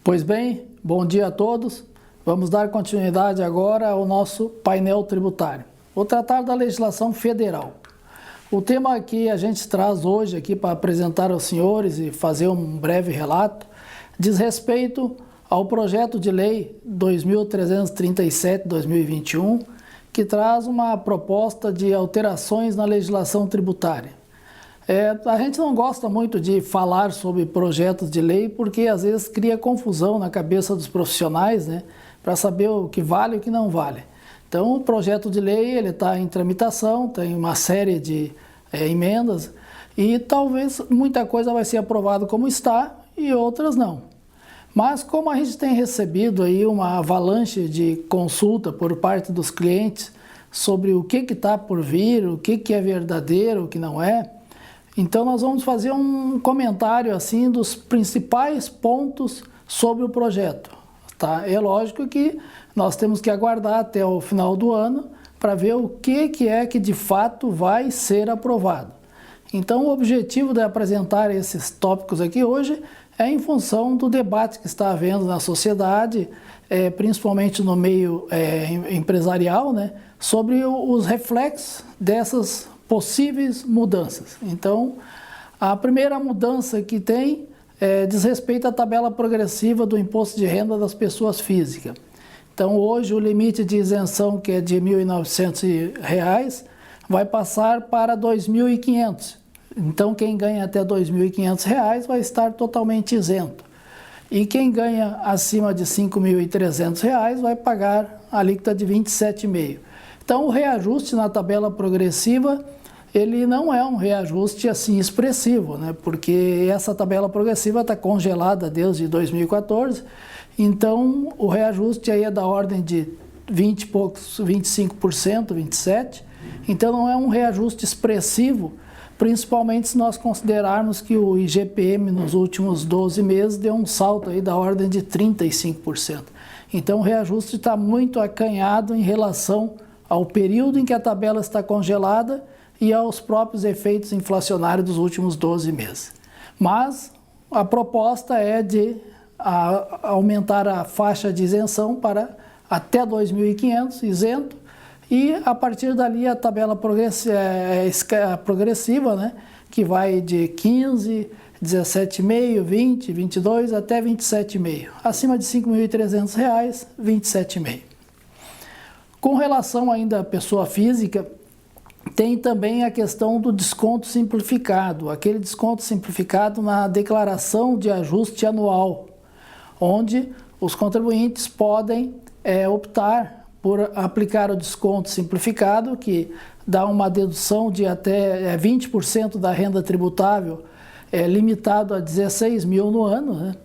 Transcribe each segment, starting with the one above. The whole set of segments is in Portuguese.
Pois bem, bom dia a todos. Vamos dar continuidade agora ao nosso painel tributário. Vou tratar da legislação federal. O tema que a gente traz hoje aqui para apresentar aos senhores e fazer um breve relato diz respeito ao projeto de lei 2337/2021, que traz uma proposta de alterações na legislação tributária. A gente não gosta muito de falar sobre projetos de lei porque às vezes cria confusão na cabeça dos profissionais, né, para saber o que vale e o que não vale. Então o projeto de lei ele está em tramitação, tem uma série de emendas e talvez muita coisa vai ser aprovada como está e outras não. Mas como a gente tem recebido aí uma avalanche de consulta por parte dos clientes sobre o que está por vir, o que é verdadeiro, o que não é, então nós vamos fazer um comentário assim dos principais pontos sobre o projeto. Tá? É lógico que nós temos que aguardar até o final do ano para ver o que é que de fato vai ser aprovado. Então o objetivo de apresentar esses tópicos aqui hoje é em função do debate que está havendo na sociedade, principalmente no meio empresarial, né, sobre os reflexos dessas possíveis mudanças. Então, a primeira mudança que tem diz respeito à tabela progressiva do imposto de renda das pessoas físicas. Então, hoje o limite de isenção, que é de R$ 1.900, vai passar para R$ 2.500. Então, quem ganha até R$ 2.500 vai estar totalmente isento. E quem ganha acima de R$ 5.300 vai pagar a alíquota de 27,5%. Então, o reajuste na tabela progressiva, ele não é um reajuste assim expressivo, né? Porque essa tabela progressiva está congelada desde 2014, então o reajuste aí é da ordem de 20 e poucos, 25%, 27%, então não é um reajuste expressivo, principalmente se nós considerarmos que o IGPM nos últimos 12 meses deu um salto aí da ordem de 35%. Então o reajuste está muito acanhado em relação ao período em que a tabela está congelada e aos próprios efeitos inflacionários dos últimos 12 meses. Mas a proposta é de aumentar a faixa de isenção para até 2.500 isento e a partir dali a tabela progressiva, né, que vai de 15, 17,5, 20, 22 até 27,5. Acima de R$ 5.300, 27,5. Com relação ainda à pessoa física, tem também a questão do desconto simplificado, aquele desconto simplificado na declaração de ajuste anual, onde os contribuintes podem optar por aplicar o desconto simplificado, que dá uma dedução de até 20% da renda tributável, limitado a 16 mil no ano, né?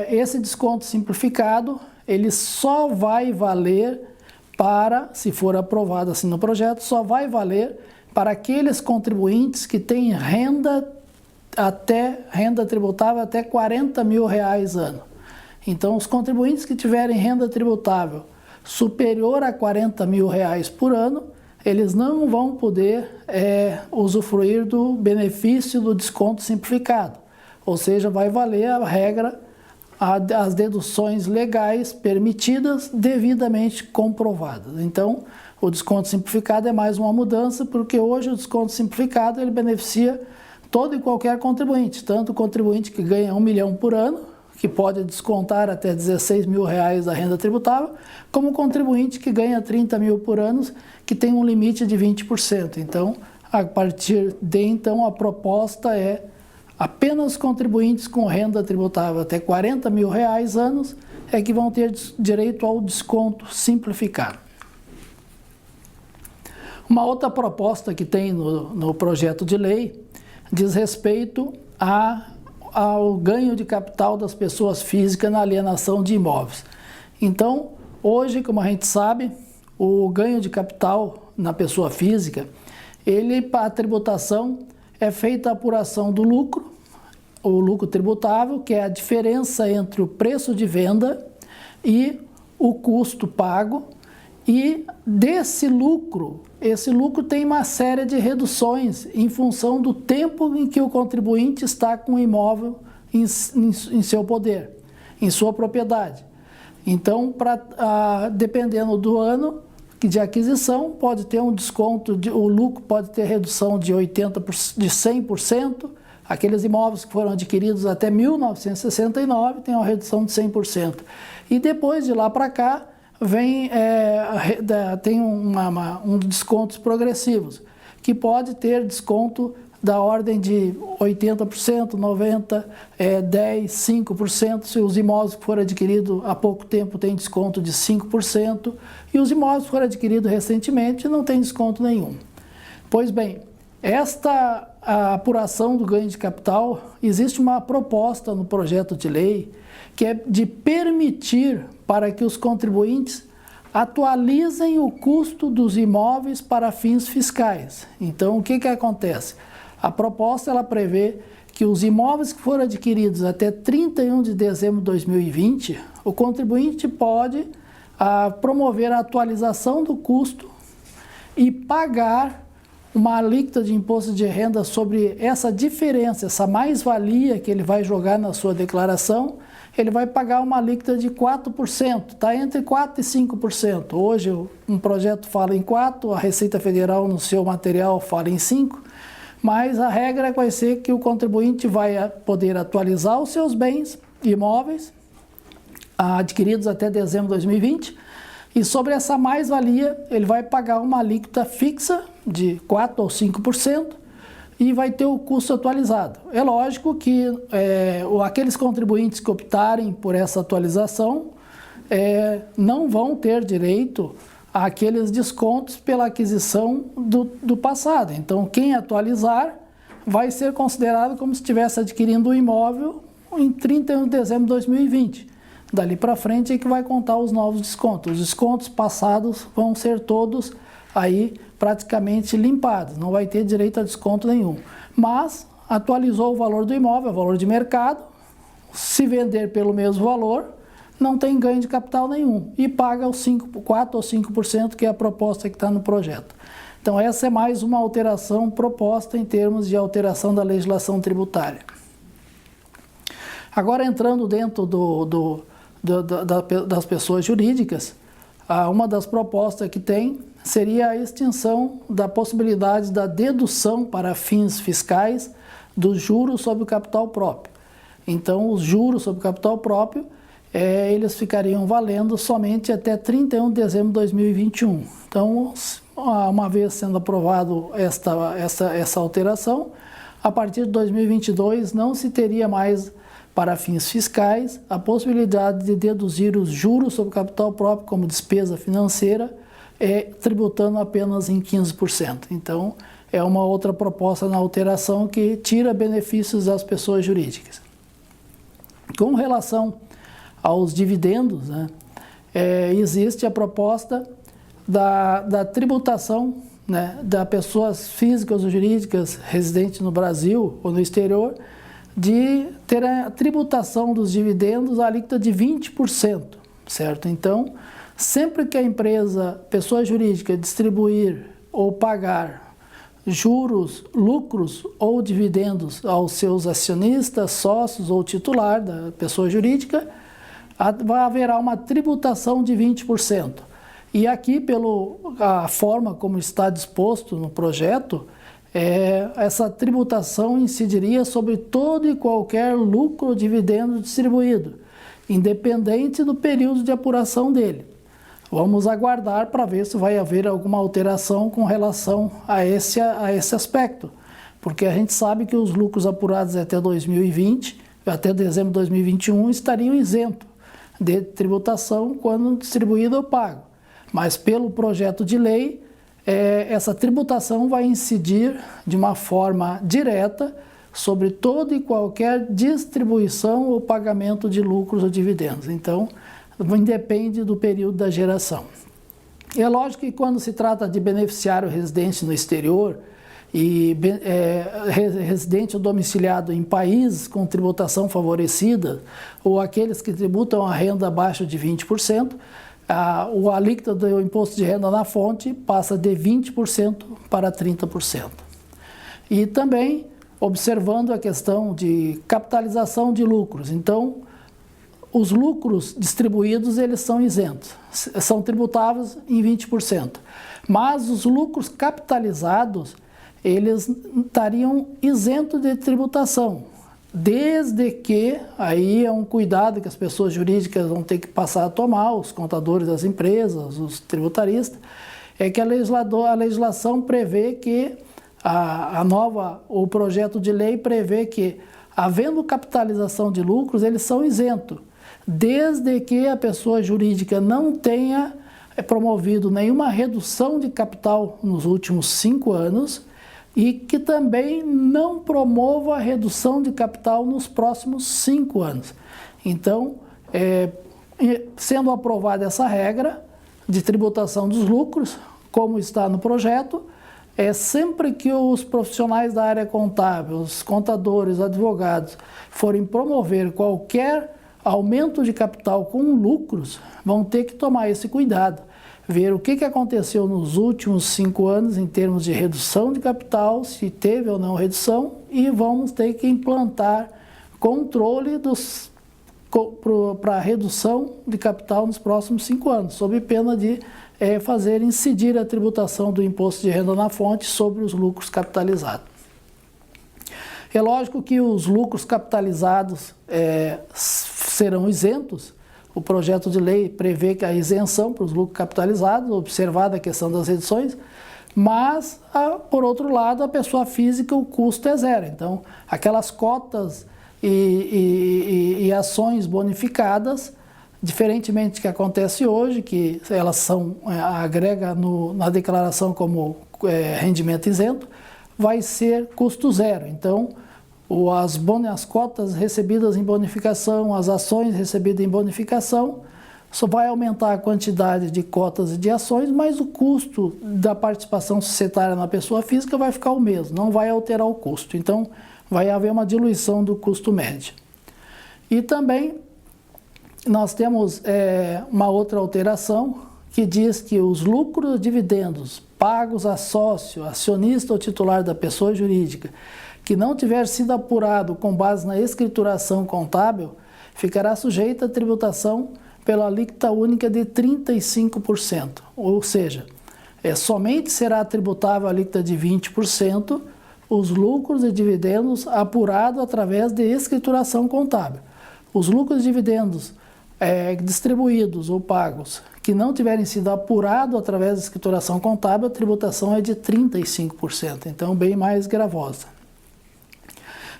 Esse desconto simplificado, ele só vai valer para, se for aprovado assim no projeto, só vai valer para aqueles contribuintes que têm renda tributável até R$ 40 mil ano. Então, os contribuintes que tiverem renda tributável superior a R$ 40 mil por ano, eles não vão poder usufruir do benefício do desconto simplificado. Ou seja, vai valer a regra as deduções legais permitidas devidamente comprovadas. Então, o desconto simplificado é mais uma mudança, porque hoje o desconto simplificado ele beneficia todo e qualquer contribuinte, tanto o contribuinte que ganha R$ 1 milhão por ano, que pode descontar até 16 mil da renda tributável, como o contribuinte que ganha 30 mil por ano, que tem um limite de 20%. Então, a partir de então, a proposta é apenas contribuintes com renda tributável até R$ 40 mil anos é que vão ter direito ao desconto simplificado. Uma outra proposta que tem no projeto de lei diz respeito ao ganho de capital das pessoas físicas na alienação de imóveis. Então, hoje, como a gente sabe, o ganho de capital na pessoa física, para a tributação, é feita a apuração do lucro, o lucro tributável, que é a diferença entre o preço de venda e o custo pago, e esse lucro tem uma série de reduções em função do tempo em que o contribuinte está com o imóvel em seu poder. em sua propriedade. Então, dependendo do ano de aquisição, pode ter um desconto, o lucro pode ter redução de 100%, aqueles imóveis que foram adquiridos até 1969 têm uma redução de 100%. E depois de lá para cá, tem descontos progressivos, que pode ter desconto da ordem de 80%, 90%, 10%, 5%. Se os imóveis que foram adquiridos há pouco tempo têm desconto de 5%, e os imóveis que foram adquiridos recentemente não tem desconto nenhum. Pois bem, a apuração do ganho de capital, existe uma proposta no projeto de lei que é de permitir para que os contribuintes atualizem o custo dos imóveis para fins fiscais. Então, o que acontece? A proposta ela prevê que os imóveis que foram adquiridos até 31 de dezembro de 2020, o contribuinte pode promover a atualização do custo e pagar uma alíquota de imposto de renda sobre essa diferença, essa mais-valia que ele vai jogar na sua declaração. Ele vai pagar uma alíquota de 4%, está entre 4% e 5%. Hoje um projeto fala em 4%, a Receita Federal no seu material fala em 5%, mas a regra vai ser que o contribuinte vai poder atualizar os seus bens imóveis adquiridos até dezembro de 2020, e sobre essa mais-valia ele vai pagar uma alíquota fixa de 4% ou 5%, e vai ter o custo atualizado. É lógico que aqueles contribuintes que optarem por essa atualização não vão ter direito àqueles descontos pela aquisição do passado. Então, quem atualizar vai ser considerado como se estivesse adquirindo um imóvel em 31 de dezembro de 2020. Dali para frente é que vai contar os novos descontos. Os descontos passados vão ser todos aí praticamente limpados, não vai ter direito a desconto nenhum. Mas atualizou o valor do imóvel, o valor de mercado, se vender pelo mesmo valor, não tem ganho de capital nenhum e paga os 4% ou 5% que é a proposta que está no projeto. Então essa é mais uma alteração proposta em termos de alteração da legislação tributária. Agora entrando dentro das pessoas jurídicas, uma das propostas que tem seria a extinção da possibilidade da dedução para fins fiscais dos juros sobre o capital próprio. Então, os juros sobre o capital próprio, eles ficariam valendo somente até 31 de dezembro de 2021. Então, uma vez sendo aprovado essa alteração, a partir de 2022 não se teria mais, para fins fiscais, a possibilidade de deduzir os juros sobre o capital próprio como despesa financeira, tributando apenas em 15%. Então, é uma outra proposta na alteração que tira benefícios das pessoas jurídicas. Com relação aos dividendos, né, existe a proposta da tributação, né, das pessoas físicas ou jurídicas residentes no Brasil ou no exterior, de ter a tributação dos dividendos à alíquota de 20%, certo? Então, sempre que a empresa, pessoa jurídica, distribuir ou pagar juros, lucros ou dividendos aos seus acionistas, sócios ou titular da pessoa jurídica, haverá uma tributação de 20%. E aqui, pela forma como está disposto no projeto, essa tributação incidiria sobre todo e qualquer lucro ou dividendo distribuído, independente do período de apuração dele. Vamos aguardar para ver se vai haver alguma alteração com relação a esse aspecto, porque a gente sabe que os lucros apurados até 2020, até dezembro de 2021, estariam isentos de tributação quando distribuído ou pago. Mas pelo projeto de lei, essa tributação vai incidir de uma forma direta sobre toda e qualquer distribuição ou pagamento de lucros ou dividendos. Então, independe do período da geração. É lógico que quando se trata de beneficiário residente no exterior e residente ou domiciliado em países com tributação favorecida ou aqueles que tributam a renda abaixo de 20%, a alíquota do imposto de renda na fonte passa de 20% para 30%. E também observando a questão de capitalização de lucros. Então, os lucros distribuídos, eles são isentos, são tributáveis em 20%. Mas os lucros capitalizados, eles estariam isentos de tributação, desde que, aí é um cuidado que as pessoas jurídicas vão ter que passar a tomar, os contadores das empresas, os tributaristas, é que a legislação prevê que, o projeto de lei prevê que, havendo capitalização de lucros, eles são isentos, desde que a pessoa jurídica não tenha promovido nenhuma redução de capital nos últimos 5 anos e que também não promova a redução de capital nos próximos 5 anos. Então, sendo aprovada essa regra de tributação dos lucros, como está no projeto, sempre que os profissionais da área contábil, os contadores, advogados, forem promover qualquer aumento de capital com lucros, vão ter que tomar esse cuidado, ver o que aconteceu nos últimos 5 anos em termos de redução de capital, se teve ou não redução, e vamos ter que implantar controle para a redução de capital nos próximos 5 anos, sob pena de fazer incidir a tributação do imposto de renda na fonte sobre os lucros capitalizados. É lógico que os lucros capitalizados serão isentos. O projeto de lei prevê que a isenção para os lucros capitalizados, observada a questão das reduções, mas, por outro lado, a pessoa física, o custo é zero. Então, aquelas cotas e ações bonificadas, diferentemente do que acontece hoje, que elas são agrega na declaração como rendimento isento, vai ser custo zero. Então, as cotas recebidas em bonificação, as ações recebidas em bonificação, só vai aumentar a quantidade de cotas e de ações, mas o custo da participação societária na pessoa física vai ficar o mesmo, não vai alterar o custo. Então, vai haver uma diluição do custo médio. E também nós temos uma outra alteração que diz que os lucros e dividendos pagos a sócio, acionista ou titular da pessoa jurídica, que não tiver sido apurado com base na escrituração contábil, ficará sujeito à tributação pela alíquota única de 35%. Ou seja, somente será tributável a alíquota de 20% os lucros e dividendos apurados através de escrituração contábil. Os lucros e dividendos distribuídos ou pagos que não tiverem sido apurados através da escrituração contábil, a tributação é de 35%, então bem mais gravosa.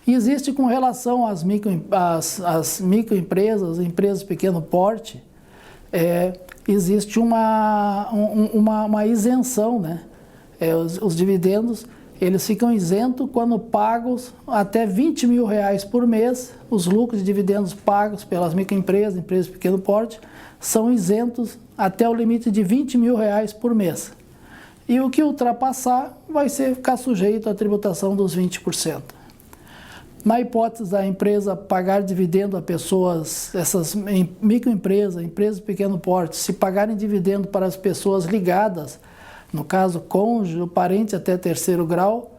E existe com relação às microempresas, empresas de pequeno porte, existe uma isenção, né? Os dividendos, eles ficam isentos quando pagos até R$20 mil por mês. Os lucros de dividendos pagos pelas microempresas, empresas de pequeno porte, são isentos até o limite de R$20 mil por mês. E o que ultrapassar vai ficar sujeito à tributação dos 20%. Na hipótese da empresa pagar dividendo a pessoas, essas microempresas, empresas de pequeno porte, se pagarem dividendo para as pessoas ligadas, no caso cônjuge ou parente até 3º grau,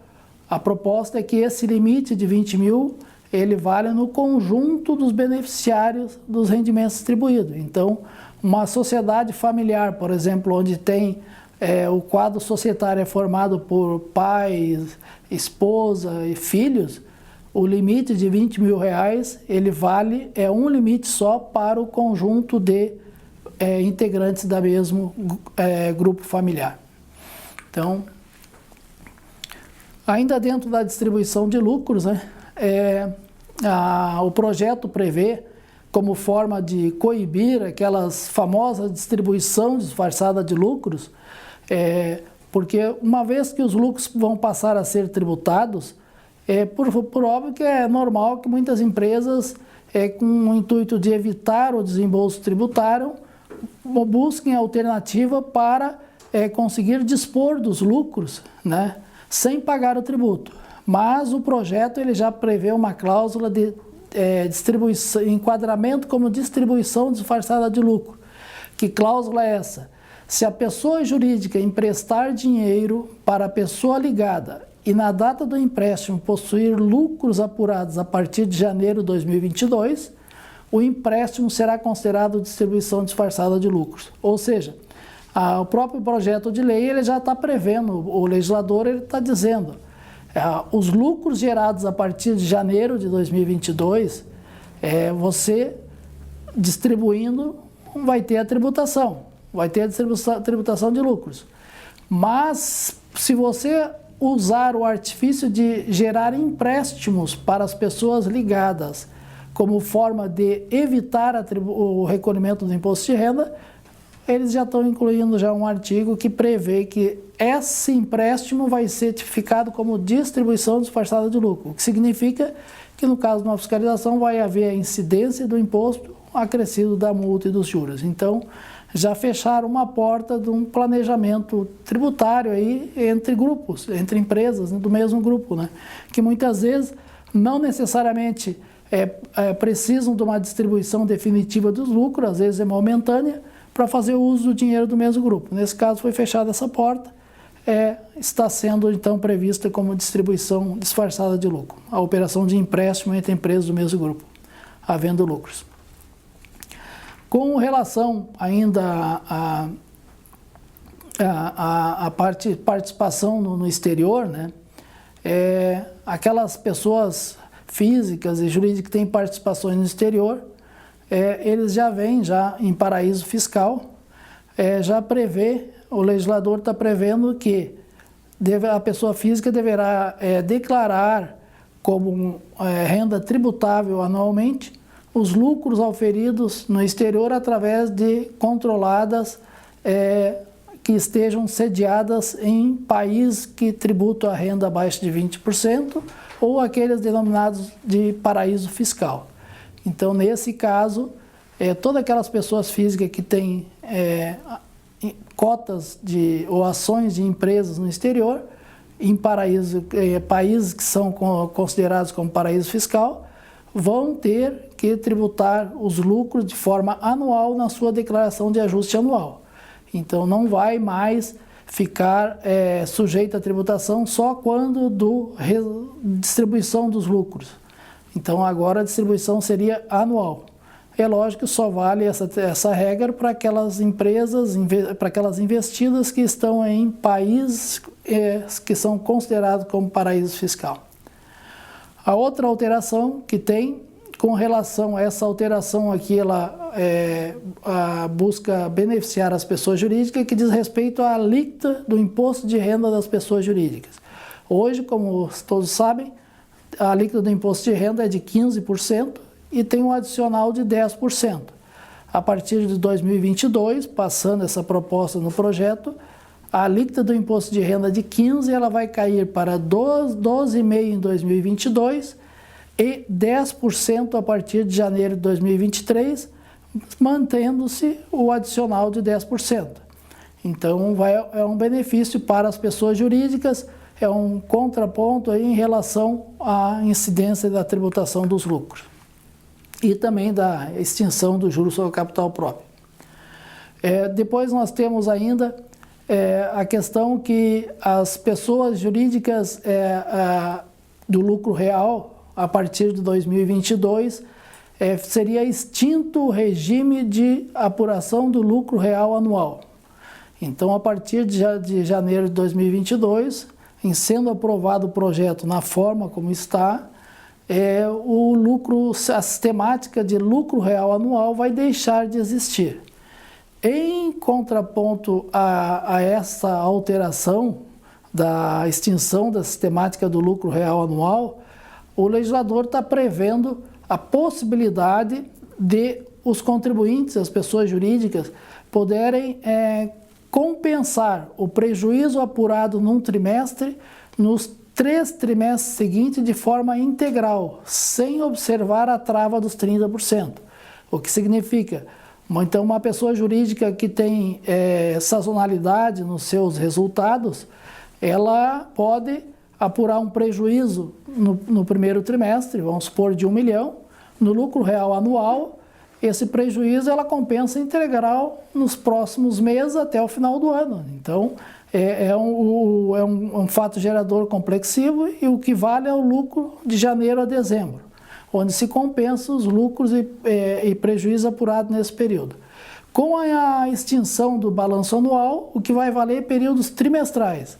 a proposta é que esse limite de 20 mil, ele vale no conjunto dos beneficiários dos rendimentos distribuídos. Então, uma sociedade familiar, por exemplo, onde tem o quadro societário é formado por pai, esposa e filhos, o limite de R$20 mil, ele vale, um limite só para o conjunto de integrantes da mesmo grupo familiar. Então, ainda dentro da distribuição de lucros, né, o projeto prevê, como forma de coibir aquelas famosas distribuição disfarçada de lucros, porque uma vez que os lucros vão passar a ser tributados, por óbvio que é normal que muitas empresas, com o intuito de evitar o desembolso tributário, busquem alternativa para conseguir dispor dos lucros, né, sem pagar o tributo. Mas o projeto ele já prevê uma cláusula de distribuição, enquadramento como distribuição disfarçada de lucro. Que cláusula é essa? Se a pessoa jurídica emprestar dinheiro para a pessoa ligada e na data do empréstimo possuir lucros apurados a partir de janeiro de 2022, o empréstimo será considerado distribuição disfarçada de lucros. Ou seja, o próprio projeto de lei ele já está prevendo, o legislador ele está dizendo, os lucros gerados a partir de janeiro de 2022, você distribuindo vai ter a tributação, vai ter a tributação de lucros. Mas se você usar o artifício de gerar empréstimos para as pessoas ligadas como forma de evitar o recolhimento do imposto de renda, eles já estão incluindo já um artigo que prevê que esse empréstimo vai ser tipificado como distribuição disfarçada de lucro, o que significa que no caso de uma fiscalização vai haver a incidência do imposto acrescido da multa e dos juros. Então, já fecharam uma porta de um planejamento tributário aí entre grupos, entre empresas do mesmo grupo, né? Que muitas vezes não necessariamente precisam de uma distribuição definitiva dos lucros, às vezes é momentânea, para fazer o uso do dinheiro do mesmo grupo. Nesse caso foi fechada essa porta, está sendo então prevista como distribuição disfarçada de lucro, a operação de empréstimo entre empresas do mesmo grupo, havendo lucros. Com relação ainda à participação no exterior, né, aquelas pessoas físicas e jurídicas que têm participações no exterior, eles já vêm já em paraíso fiscal, já prevê, o legislador está prevendo que a pessoa física deverá declarar como renda tributável anualmente os lucros auferidos no exterior através de controladas que estejam sediadas em país que tributam a renda abaixo de 20% ou aqueles denominados de paraíso fiscal. Então, nesse caso, todas aquelas pessoas físicas que têm cotas ou ações de empresas no exterior, em países que são considerados como paraíso fiscal, vão ter que tributar os lucros de forma anual na sua declaração de ajuste anual. Então, não vai mais ficar sujeito à tributação só quando distribuição dos lucros. Então, agora a distribuição seria anual. É lógico que só vale essa regra para aquelas empresas, para aquelas investidas que estão em países que são considerados como paraíso fiscal. A outra alteração que tem, com relação a essa alteração aqui, ela busca beneficiar as pessoas jurídicas, que diz respeito à alíquota do imposto de renda das pessoas jurídicas. Hoje, como todos sabem, a alíquota do imposto de renda é de 15% e tem um adicional de 10%. A partir de 2022, passando essa proposta no projeto, a alíquota do imposto de renda de 15% ela vai cair para 12,5% em 2022 e 10% a partir de janeiro de 2023, mantendo-se o adicional de 10%. Então, é um benefício para as pessoas jurídicas, é um contraponto aí em relação à incidência da tributação dos lucros e também da extinção do juros sobre o capital próprio. Depois nós temos ainda a questão que as pessoas jurídicas do lucro real, a partir de 2022, seria extinto o regime de apuração do lucro real anual. Então, a partir de janeiro de 2022, em sendo aprovado o projeto na forma como está, a sistemática de lucro real anual vai deixar de existir. Em contraponto a essa alteração da extinção da sistemática do lucro real anual, o legislador está prevendo a possibilidade de os contribuintes, as pessoas jurídicas, poderem compensar o prejuízo apurado num trimestre nos 3 trimestres seguintes de forma integral, sem observar a trava dos 30%. O que significa, então, uma pessoa jurídica que tem sazonalidade nos seus resultados, ela pode apurar um prejuízo no primeiro trimestre, vamos supor de 1 milhão, no lucro real anual, esse prejuízo ela compensa integral nos próximos meses até o final do ano. Então, é um fato gerador complexivo e o que vale é o lucro de janeiro a dezembro. onde se compensa os lucros e prejuízos apurados nesse período. Com a extinção do balanço anual, o que vai valer períodos trimestrais.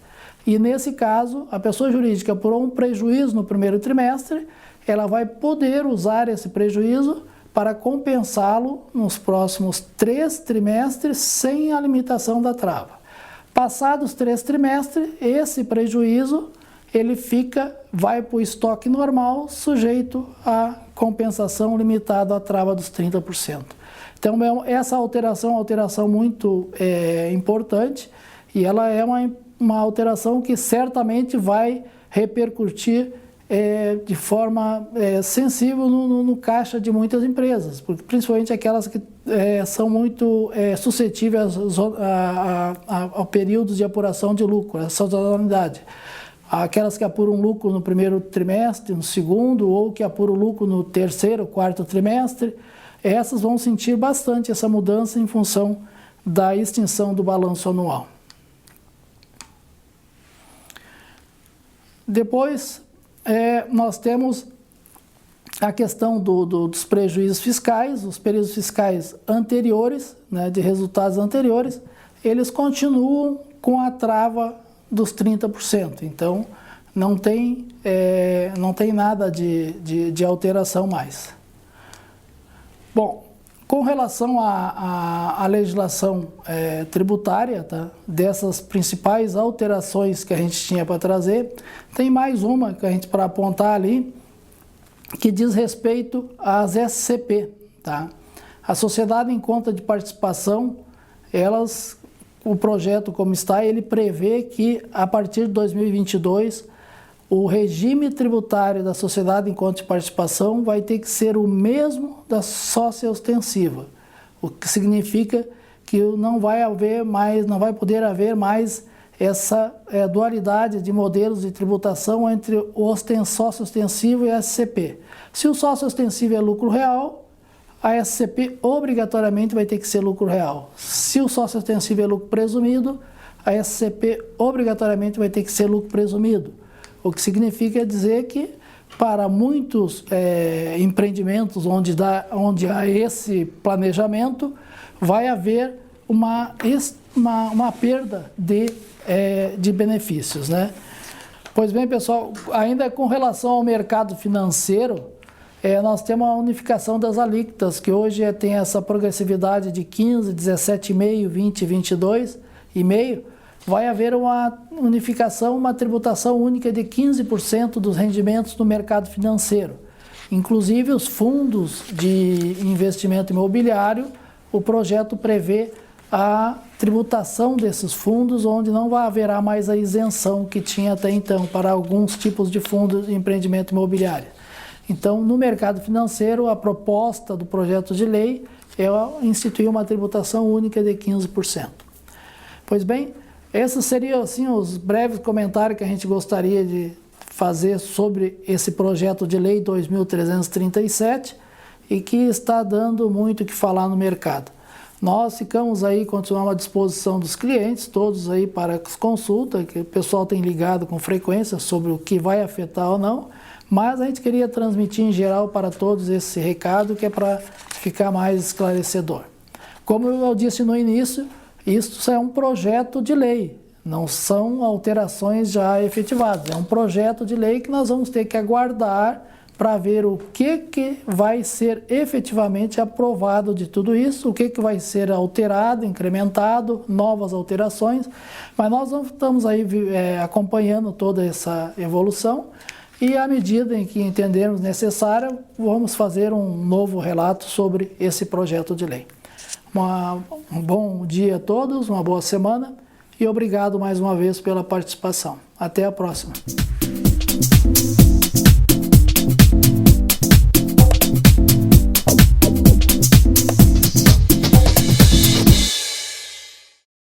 E nesse caso, a pessoa jurídica apurou um prejuízo no primeiro trimestre, ela vai poder usar esse prejuízo para compensá-lo nos próximos 3 trimestres sem a limitação da trava. Passados 3 trimestres, esse prejuízo ele vai para o estoque normal, sujeito à compensação limitada à trava dos 30%. Então, essa alteração é uma alteração muito importante e ela é uma alteração que certamente vai repercutir de forma sensível no caixa de muitas empresas, principalmente aquelas que são muito suscetíveis a períodos de apuração de lucro, a sazonalidade. Aquelas que apuram lucro no primeiro trimestre, no segundo, ou que apuram lucro no terceiro, quarto trimestre, essas vão sentir bastante essa mudança em função da extinção do balanço anual. Depois, nós temos a questão dos prejuízos fiscais. Os períodos fiscais anteriores, né, de resultados anteriores, eles continuam com a trava dos 30%. Então, não tem nada de alteração mais. Bom, com relação à legislação tributária, tá, dessas principais alterações que a gente tinha para trazer, tem mais uma que a gente para apontar ali, que diz respeito às SCP. Tá? A Sociedade em Conta de Participação, o projeto como está, ele prevê que a partir de 2022, o regime tributário da Sociedade em Conta de Participação vai ter que ser o mesmo da sócia ostensiva, o que significa que não vai poder haver mais essa dualidade de modelos de tributação entre o sócio ostensivo e a SCP. Se o sócio ostensivo é lucro real, a SCP obrigatoriamente vai ter que ser lucro real. Se o sócio ostensivo é lucro presumido, a SCP obrigatoriamente vai ter que ser lucro presumido. O que significa dizer que, para muitos empreendimentos onde há esse planejamento, vai haver uma perda de benefícios, né? Pois bem, pessoal, ainda com relação ao mercado financeiro, nós temos a unificação das alíquotas, que hoje tem essa progressividade de 15, 17,5, 20, 22,5. Vai haver uma unificação, uma tributação única de 15% dos rendimentos no mercado financeiro. Inclusive os fundos de investimento imobiliário, o projeto prevê a tributação desses fundos, onde não haverá mais a isenção que tinha até então para alguns tipos de fundos de empreendimento imobiliário. Então, no mercado financeiro, a proposta do projeto de lei é instituir uma tributação única de 15%. Pois bem, esses seriam assim, os breves comentários que a gente gostaria de fazer sobre esse projeto de lei 2337 e que está dando muito o que falar no mercado. Nós continuamos à disposição dos clientes, todos aí para consulta, que o pessoal tem ligado com frequência sobre o que vai afetar ou não, mas a gente queria transmitir em geral para todos esse recado que é para ficar mais esclarecedor. Como eu disse no início, isso é um projeto de lei, não são alterações já efetivadas. É um projeto de lei que nós vamos ter que aguardar para ver o que vai ser efetivamente aprovado de tudo isso, o que vai ser alterado, incrementado, novas alterações. Mas nós estamos aí acompanhando toda essa evolução e, à medida em que entendermos necessário, vamos fazer um novo relato sobre esse projeto de lei. Um bom dia a todos, uma boa semana e obrigado mais uma vez pela participação. Até a próxima.